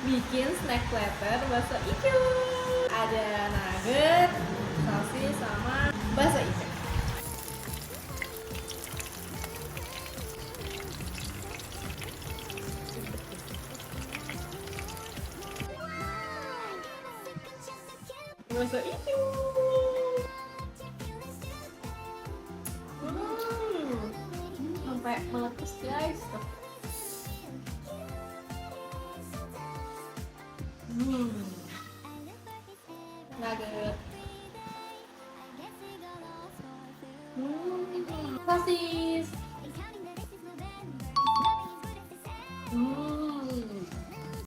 bikin snack platter bakso ijo. Ada nugget, sosis sama bakso ijo. Bakso ijo. Sampai meletus guys. Nugget. Kasih.